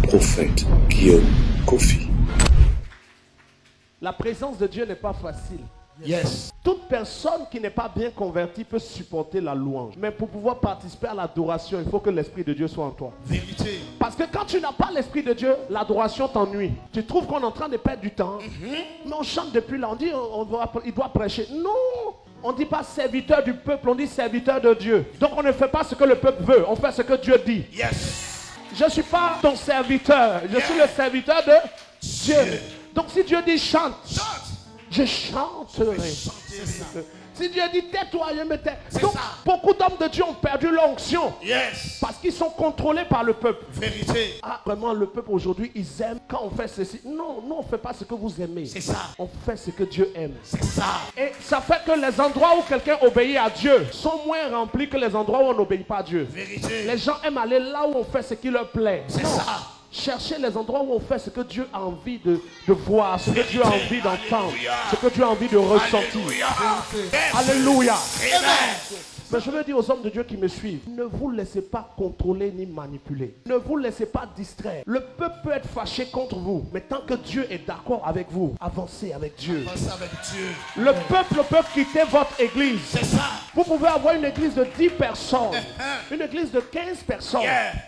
prophète Guillaume Kofi. La présence de Dieu n'est pas facile. Yes. Toute personne qui n'est pas bien convertie peut supporter la louange. Mais pour pouvoir participer à l'adoration, il faut que l'Esprit de Dieu soit en toi. Vérité. Parce que quand tu n'as pas l'Esprit de Dieu, l'adoration t'ennuie. Tu trouves qu'on est en train de perdre du temps. Mais on chante depuis là, on dit il doit prêcher. Non, on ne dit pas serviteur du peuple, on dit serviteur de Dieu. Donc on ne fait pas ce que le peuple veut, on fait ce que Dieu dit. Yes. Je ne suis pas ton serviteur, je suis le serviteur de Dieu. Donc si Dieu dit chante, je chanterai. Si Dieu dit tais-toi, je me tais. Donc beaucoup d'hommes de Dieu ont perdu l'onction. Yes. Parce qu'ils sont contrôlés par le peuple. Vérité. Ah, vraiment, le peuple aujourd'hui, ils aiment quand on fait ceci. Non, non, on ne fait pas ce que vous aimez. C'est ça. On fait ce que Dieu aime. C'est ça. Et ça fait que les endroits où quelqu'un obéit à Dieu sont moins remplis que les endroits où on n'obéit pas à Dieu. Vérité. Les gens aiment aller là où on fait ce qui leur plaît. C'est Non. ça. Cherchez les endroits où on fait ce que Dieu a envie de voir, ce que Dieu a envie d'entendre, ce que Dieu a envie de ressentir. Alléluia. Amen. Mais je veux dire aux hommes de Dieu qui me suivent, ne vous laissez pas contrôler ni manipuler. Ne vous laissez pas distraire. Le peuple peut être fâché contre vous, mais tant que Dieu est d'accord avec vous, avancez avec Dieu. Avancez avec Dieu. Le peuple peut quitter votre église. C'est ça. Vous pouvez avoir une église de 10 personnes, une église de 15 personnes,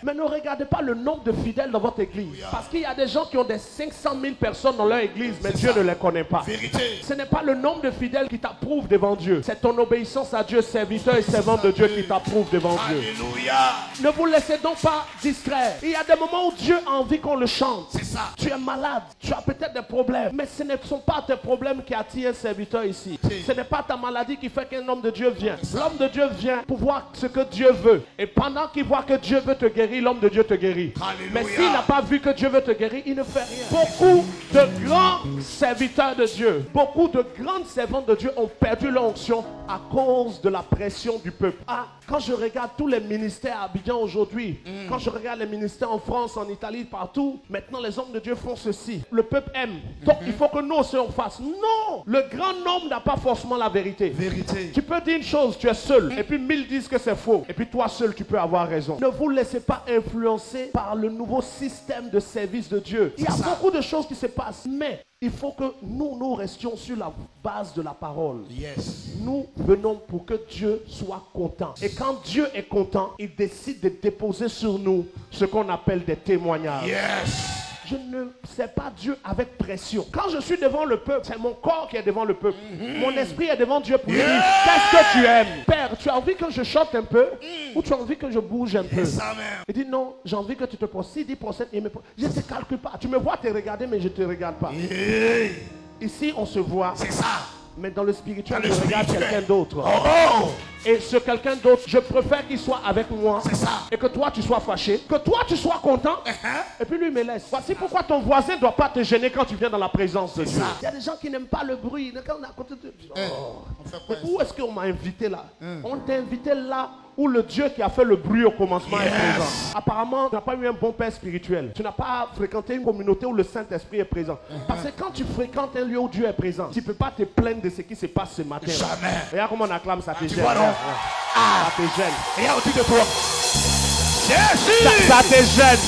mais ne regardez pas le nombre de fidèles dans votre église. Parce qu'il y a des gens qui ont des 500 000 personnes dans leur église, mais Dieu ne les connaît pas. Vérité. Ce n'est pas le nombre de fidèles qui t'approuve devant Dieu. C'est ton obéissance à Dieu, serviteur et servant de Dieu qui t'approuve devant Dieu. Alléluia. Ne vous laissez donc pas distraire. Il y a des moments où Dieu a envie qu'on le chante. C'est ça. Tu es malade, tu as peut-être des problèmes, mais ce ne sont pas tes problèmes qui attirent un serviteur ici. Ce n'est pas ta maladie qui fait qu'un homme de Dieu vient. L'homme de Dieu vient pour voir ce que Dieu veut. Et pendant qu'il voit que Dieu veut te guérir, l'homme de Dieu te guérit. Alléluia. Mais s'il n'a pas vu que Dieu veut te guérir, il ne fait rien. Beaucoup de grands serviteurs de Dieu, beaucoup de grandes servantes de Dieu ont perdu leur onction à cause de la pression du peuple. Ah, quand je regarde tous les ministères à Abidjan aujourd'hui, quand je regarde les ministères en France, en Italie, partout, maintenant les hommes de Dieu font ceci. Le peuple aime. Donc il faut que nous aussi on fasse. Non! Le grand nombre n'a pas forcément la vérité. Vérité. Tu peux dire une chose, tu es seul, et puis 1000 disent que c'est faux, et puis toi seul tu peux avoir raison. Ne vous laissez pas influencer par le nouveau système de service de Dieu. Il y a beaucoup de choses qui se passent, mais il faut que nous restions sur la base de la parole. Yes. Nous venons pour que Dieu soit content. Et quand Dieu est content, il décide de déposer sur nous ce qu'on appelle des témoignages. Yes. Je ne sais pas Dieu avec pression. Quand je suis devant le peuple, c'est mon corps qui est devant le peuple. Mon esprit est devant Dieu pour lui dire, qu'est-ce que tu aimes? Père, tu as envie que je chante un peu? Ou tu as envie que je bouge un peu? Il dit non, j'ai envie que tu te poses. S'il dit procède, je ne te calcule pas. Tu me vois te regarder, mais je ne te regarde pas. Ici, on se voit. C'est ça. Mais dans le spirituel, je regarde quelqu'un d'autre. Oh. Et ce quelqu'un d'autre, je préfère qu'il soit avec moi. C'est ça. Et que toi, tu sois fâché. Que toi, tu sois content. Et puis lui, il me laisse. Voici pourquoi ton voisin ne doit pas te gêner quand tu viens dans la présence de Dieu. Il y a des gens qui n'aiment pas le bruit. Quand on est à côté de... Où est-ce qu'on m'a invité là? On t'a invité là où le Dieu qui a fait le bruit au commencement est présent. Apparemment, tu n'as pas eu un bon père spirituel. Tu n'as pas fréquenté une communauté où le Saint-Esprit est présent. Parce que quand tu fréquentes un lieu où Dieu est présent, tu ne peux pas te plaindre de ce qui se passe ce matin. Jamais. Regarde comment on acclame, ça te gêne. vois, non? Ça te gêne. Regarde au-dessus de toi. Jésus. Ça te gêne.